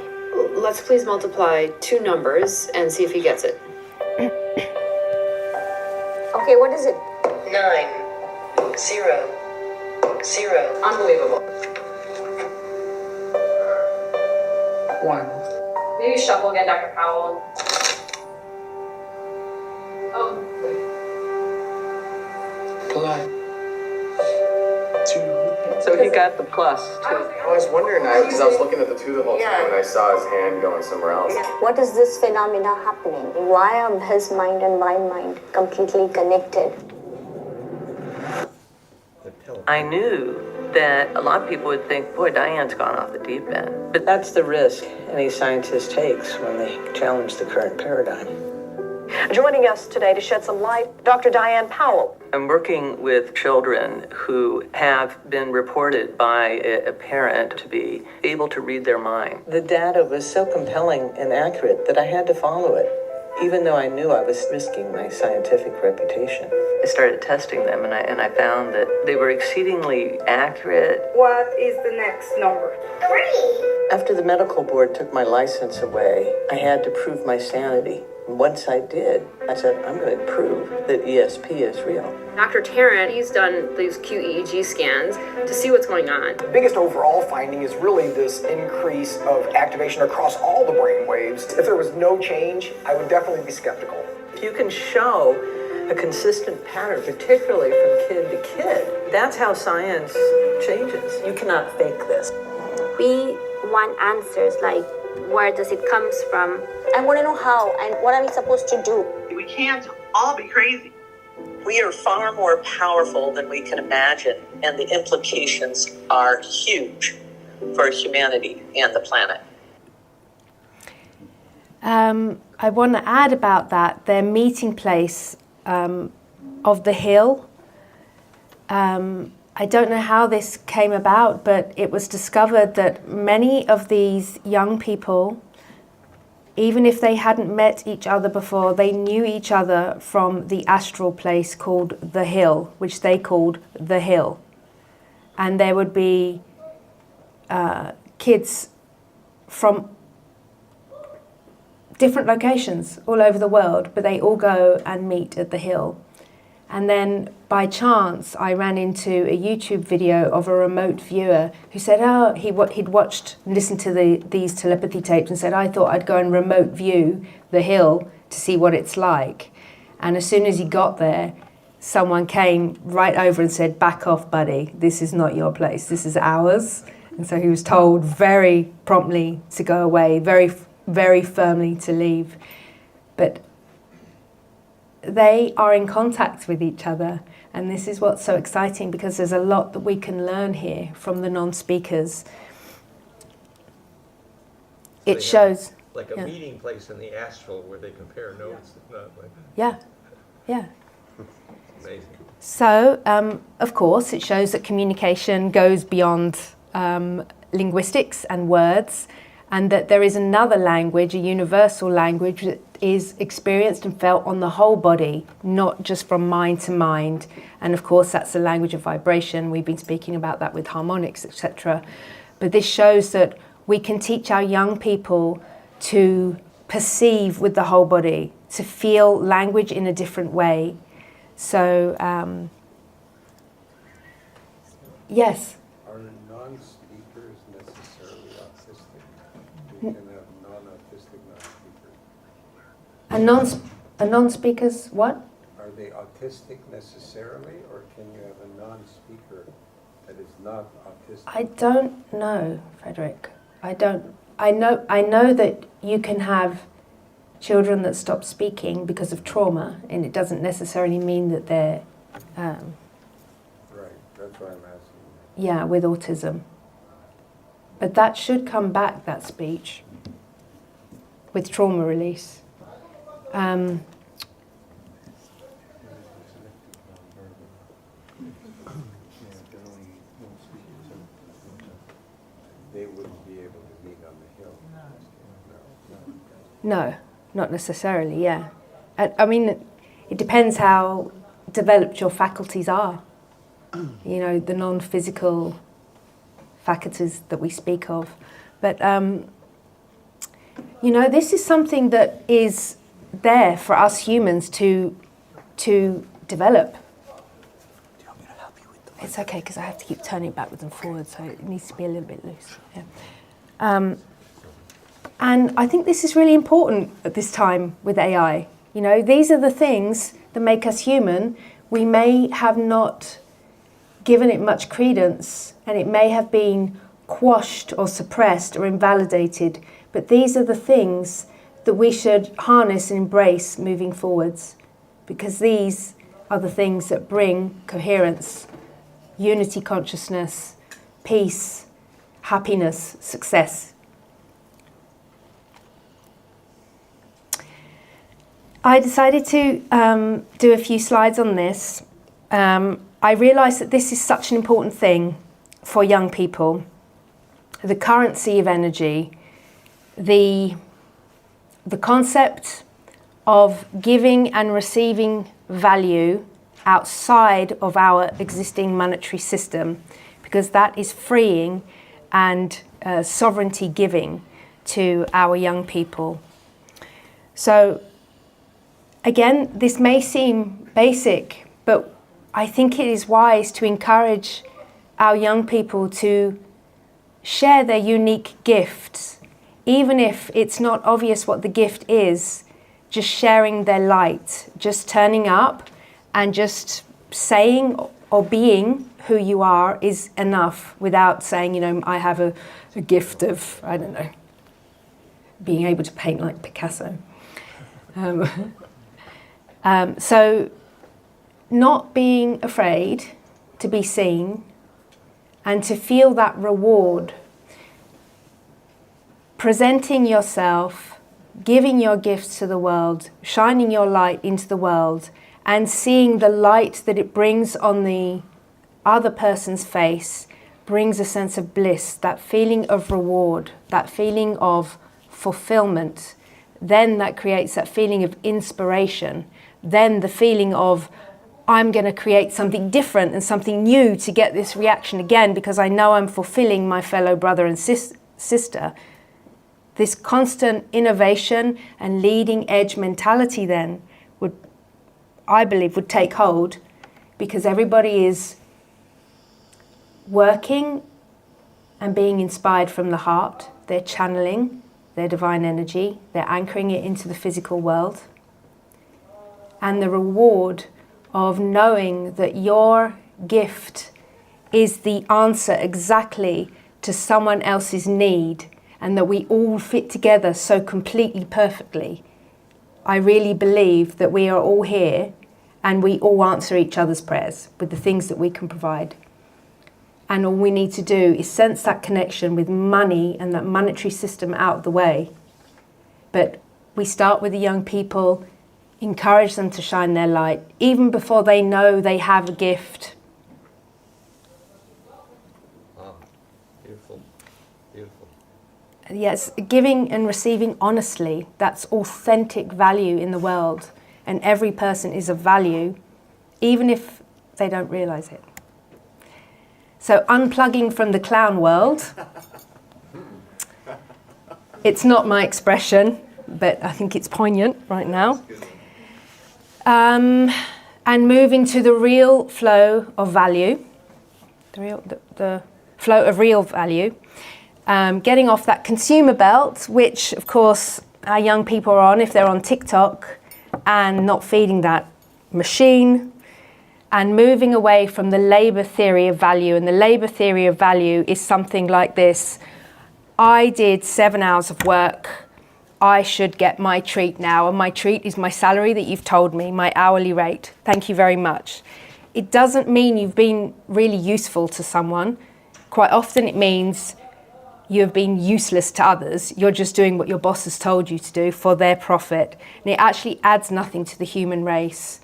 Let's please multiply 2 numbers and see if he gets it. Okay, what is it? 9, 0, 0. Unbelievable. 1. Maybe shuffle again, Dr. Powell. Oh. Blood. 2. So he got the plus, too. I was wondering, because I was looking at the 2 the whole time, and I saw his hand going somewhere else. What is this phenomena happening? Why are his mind and my mind completely connected? I knew that a lot of people would think, boy, Diane's gone off the deep end. But that's the risk any scientist takes when they challenge the current paradigm. Joining us today to shed some light, Dr. Diane Powell. I'm working with children who have been reported by a parent to be able to read their mind. The data was so compelling and accurate that I had to follow it, even though I knew I was risking my scientific reputation. I started testing them, and I found that they were exceedingly accurate. What is the next number? 3. After the medical board took my license away, I had to prove my sanity. Once I did, I said, I'm going to prove that ESP is real. Dr. Tarrant, he's done these QEEG scans to see what's going on. The biggest overall finding is really this increase of activation across all the brain waves. If there was no change, I would definitely be skeptical. If you can show a consistent pattern, particularly from kid to kid, that's how science changes. You cannot fake this. We want answers like, where does it come from? I want to know how and what are we supposed to do? We can't all be crazy. We are far more powerful than we can imagine, and the implications are huge for humanity and the planet. I want to add about that, their meeting place of the hill. I don't know how this came about, but it was discovered that many of these young people, even if they hadn't met each other before, they knew each other from the astral place called the hill, which they called the hill. And there would be kids from different locations all over the world, but they all go and meet at the hill. And then by chance, I ran into a YouTube video of a remote viewer who said, oh, he'd watched and listened to these telepathy tapes and said, I thought I'd go and remote view the hill to see what it's like. And as soon as he got there, someone came right over and said, back off, buddy. This is not your place. This is ours. And so he was told very promptly to go away, very, very firmly to leave. But they are in contact with each other, and this is what's so exciting, because there's a lot that we can learn here from the non-speakers. So it shows like a meeting place in the astral where they compare notes. Yeah. Amazing. So of course it shows that communication goes beyond linguistics and words, and that there is another language, a universal language, that is experienced and felt on the whole body, not just from mind to mind. And of course, that's the language of vibration. We've been speaking about that with harmonics, etc. But this shows that we can teach our young people to perceive with the whole body, to feel language in a different way. So, yes? Are non-speakers necessarily autistic? You can have non-autistic non-speakers. A non-speaker's what? Are they autistic necessarily, or can you have a non-speaker that is not autistic? I don't know, Frederick. I know that you can have children that stop speaking because of trauma, and it doesn't necessarily mean that they're Right, that's why I'm asking. yeah, with autism. But that should come back, that speech, with trauma release. They wouldn't be able to meet on the hill. No, not necessarily, yeah. I mean, it depends how developed your faculties are. You know, the non-physical faculties that we speak of. But, you know, this is something that is there for us humans to develop. It's okay, because I have to keep turning it backwards and forwards, so it needs to be a little bit loose. Yeah. And I think this is really important at this time with AI. You know, these are the things that make us human. We may have not given it much credence, and it may have been quashed or suppressed or invalidated, but these are the things that we should harness and embrace moving forwards, because these are the things that bring coherence, unity consciousness, peace, happiness, success. I decided to do a few slides on this. I realised that this is such an important thing for young people. The currency of energy, the concept of giving and receiving value outside of our existing monetary system, because that is freeing and sovereignty giving to our young people. So again, this may seem basic, but I think it is wise to encourage our young people to share their unique gifts, even if it's not obvious what the gift is. Just sharing their light, just turning up and just saying or being who you are is enough, without saying, you know, I have a gift of, I don't know, being able to paint like Picasso. So not being afraid to be seen and to feel that reward, presenting yourself, giving your gifts to the world, shining your light into the world, and seeing the light that it brings on the other person's face brings a sense of bliss, that feeling of reward, that feeling of fulfillment. Then that creates that feeling of inspiration. Then the feeling of, I'm going to create something different and something new to get this reaction again because I know I'm fulfilling my fellow brother and sister. This constant innovation and leading edge mentality then would, I believe, would take hold because everybody is working and being inspired from the heart. They're channeling their divine energy. They're anchoring it into the physical world. And the reward of knowing that your gift is the answer exactly to someone else's need and that we all fit together so completely perfectly. I really believe that we are all here and we all answer each other's prayers with the things that we can provide. And all we need to do is sense that connection with money and that monetary system out of the way. But we start with the young people, encourage them to shine their light, even before they know they have a gift. Wow, beautiful, beautiful. Yes, giving and receiving honestly, that's authentic value in the world. And every person is of value, even if they don't realize it. So unplugging from the clown world, it's not my expression, but I think it's poignant right now. And moving to the real flow of value, the flow of real value, getting off that consumer belt, which of course our young people are on if they're on TikTok, and not feeding that machine, and moving away from the labor theory of value. And the labor theory of value is something like this: I did 7 hours of work, I should get my treat now, and my treat is my salary that you've told me, my hourly rate. Thank you very much. It doesn't mean you've been really useful to someone. Quite often it means you have been useless to others. You're just doing what your boss has told you to do for their profit. And it actually adds nothing to the human race.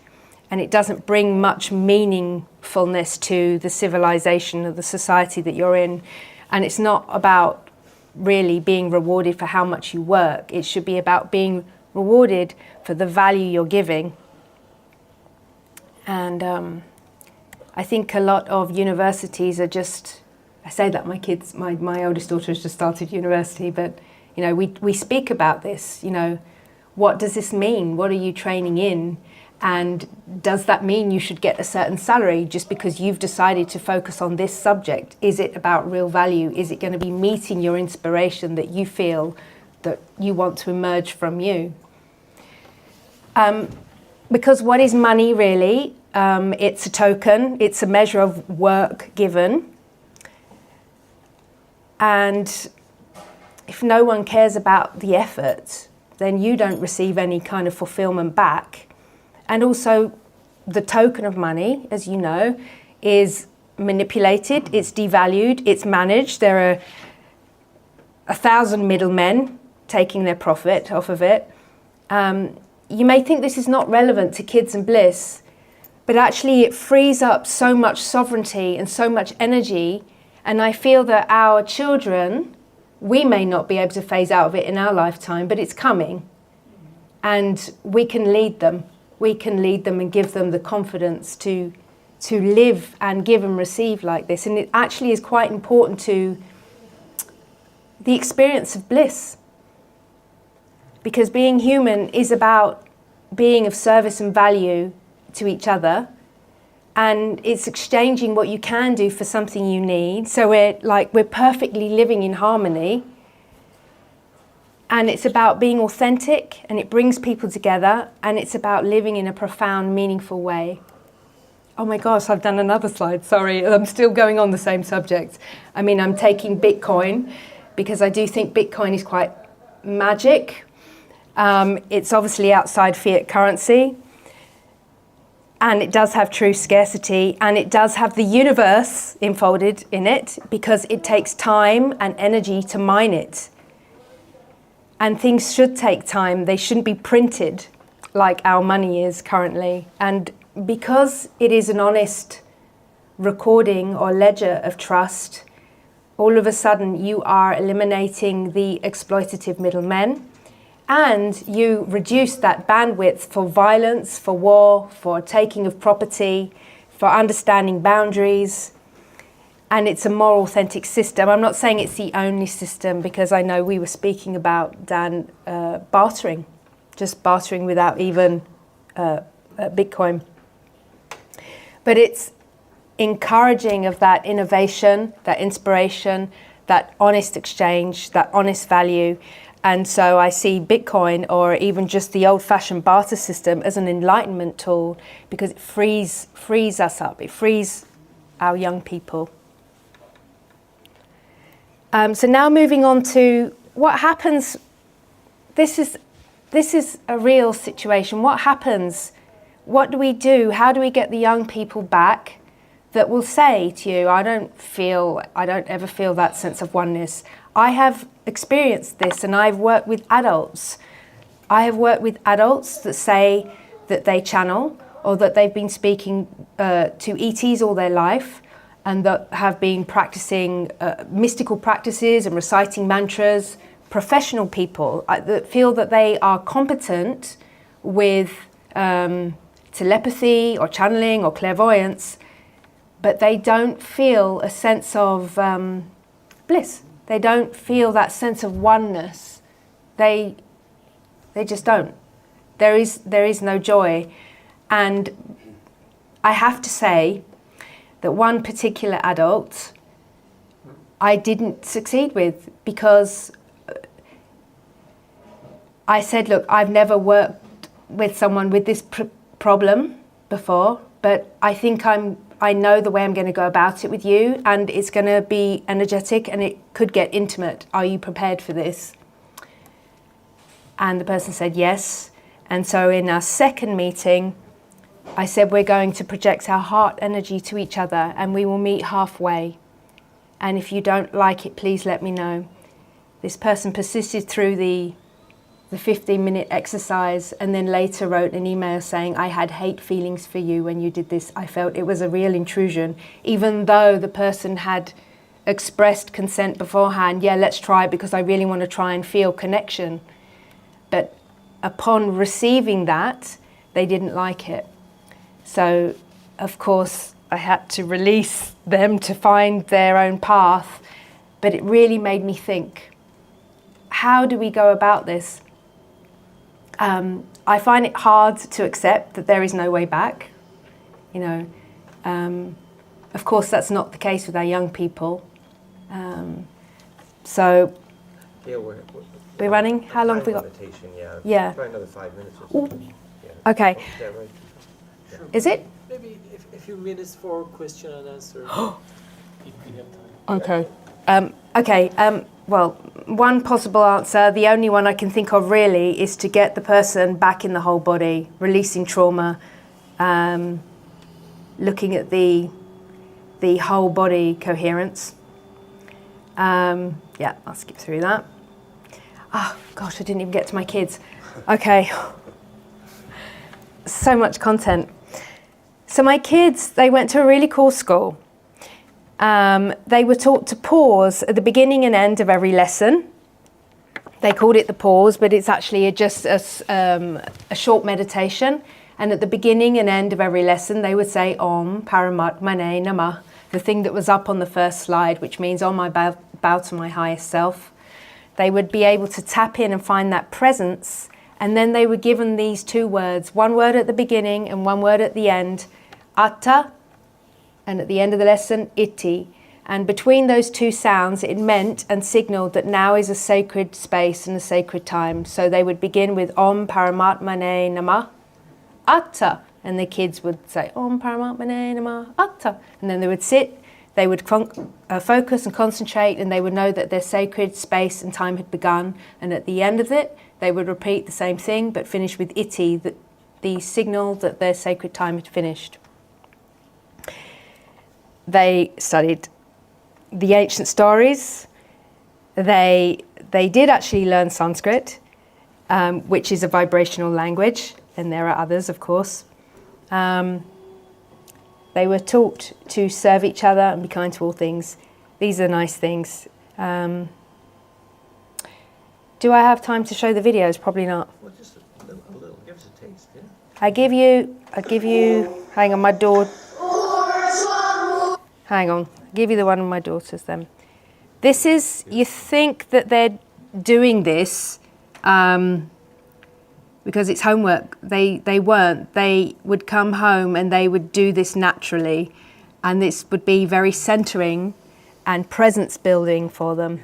And it doesn't bring much meaningfulness to the civilization or the society that you're in. And it's not about really being rewarded for how much you work. It should be about being rewarded for the value you're giving. And I think a lot of universities are just, I say that my kids, my oldest daughter has just started university, but you know, we speak about this, you know, what does this mean? What are you training in? And does that mean you should get a certain salary just because you've decided to focus on this subject? Is it about real value? Is it going to be meeting your inspiration that you feel that you want to emerge from you? Because what is money really? It's a token. It's a measure of work given. And if no one cares about the effort, then you don't receive any kind of fulfillment back. And also, the token of money, as you know, is manipulated, it's devalued, it's managed. There are 1,000 middlemen taking their profit off of it. You may think this is not relevant to kids and Bliss, but actually it frees up so much sovereignty and so much energy. And I feel that our children, we may not be able to phase out of it in our lifetime, but it's coming. And we can lead them. We can lead them and give them the confidence to live and give and receive like this. And it actually is quite important to the experience of bliss. Because being human is about being of service and value to each other. And it's exchanging what you can do for something you need. So we're perfectly living in harmony. And it's about being authentic, and it brings people together, and it's about living in a profound, meaningful way. Oh my gosh, I've done another slide, sorry. I'm still going on the same subject. I mean, I'm taking Bitcoin because I do think Bitcoin is quite magic. It's obviously outside fiat currency. And it does have true scarcity, and it does have the universe enfolded in it, because it takes time and energy to mine it. And things should take time. They shouldn't be printed like our money is currently. And because it is an honest recording or ledger of trust, all of a sudden you are eliminating the exploitative middlemen, and you reduce that bandwidth for violence, for war, for taking of property, for understanding boundaries. And it's a more authentic system. I'm not saying it's the only system, because I know we were speaking about, Dan, bartering, just bartering without even Bitcoin. But it's encouraging of that innovation, that inspiration, that honest exchange, that honest value. And so I see Bitcoin, or even just the old-fashioned barter system, as an enlightenment tool, because it frees us up. It frees our young people. So now moving on to what happens. This is a real situation. What happens? What do we do? How do we get the young people back that will say to you, I don't ever feel that sense of oneness. I have experienced this, and I've worked with adults. I have worked with adults that say that they channel, or that they've been speaking to ETs all their life, and that have been practicing mystical practices and reciting mantras. Professional people that feel that they are competent with telepathy or channeling or clairvoyance, but they don't feel a sense of bliss. They don't feel that sense of oneness. They just don't. There is no joy. And I have to say that one particular adult I didn't succeed with, because I said, look, I've never worked with someone with this problem before, but I think I know the way I'm going to go about it with you, and it's going to be energetic and it could get intimate. Are you prepared for this? And the person said yes. And so in our second meeting, I said, we're going to project our heart energy to each other, and we will meet halfway. And if you don't like it, please let me know. This person persisted through the 15-minute exercise, and then later wrote an email saying, I had hate feelings for you when you did this. I felt it was a real intrusion, even though the person had expressed consent beforehand. Yeah, let's try it, because I really want to try and feel connection. But upon receiving that, they didn't like it. So, of course, I had to release them to find their own path. But it really made me think, how do we go about this? I find it hard to accept that there is no way back. You know, of course, that's not the case with our young people. So, yeah, we're running. How long have we got? Yeah. Probably another 5 minutes or something. Yeah. Okay. Is that right? Sure. Is it? Maybe a few minutes for question and answer. If we have time. Okay. Well, one possible answer, the only one I can think of really, is to get the person back in the whole body, releasing trauma, looking at the whole body coherence. Yeah, I'll skip through that. Oh, gosh, I didn't even get to my kids. Okay. So much content. So my kids, they went to a really cool school. They were taught to pause at the beginning and end of every lesson. They called it the pause, but it's actually just a short meditation. And at the beginning and end of every lesson, they would say Om Paramatmane Namah, the thing that was up on the first slide, which means on my bow to my highest self. They would be able to tap in and find that presence. And then they were given these two words, one word at the beginning and one word at the end, Atta, and at the end of the lesson, Iti. And between those two sounds, it meant and signaled that now is a sacred space and a sacred time. So they would begin with Om Paramatmane Namah, Atta. And the kids would say, Om Paramatmane Namah, Atta. And then they would sit, they would focus and concentrate, and they would know that their sacred space and time had begun. And at the end of it, they would repeat the same thing, but finish with Iti, that the signal that their sacred time had finished. They studied the ancient stories. They did actually learn Sanskrit, which is a vibrational language, and there are others, of course. They were taught to serve each other and be kind to all things. These are nice things. Do I have time to show the videos? Probably not. Well, just a little. Give us a taste, yeah? I give you, hang on, my daughter. Hang on, I'll give you the one of my daughters then. This is, you think that they're doing this because it's homework. They weren't. They would come home and they would do this naturally, and this would be very centering and presence building for them.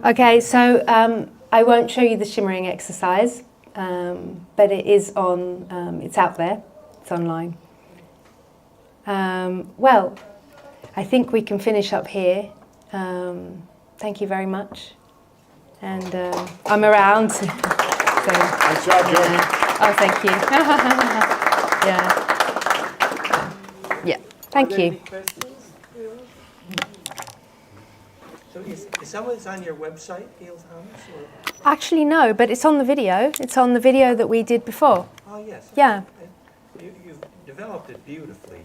Okay, so I won't show you the shimmering exercise, but it is on, it's out there, it's online. Well, I think we can finish up here. Thank you very much. And I'm around. So, Nice job, Joe. oh, thank you. Yeah. Yeah, thank you. So is some of this on your website, Gayle Thomas? Or? Actually, no, but it's on the video. It's on the video that we did before. Oh, yes. Yeah. You've developed it beautifully.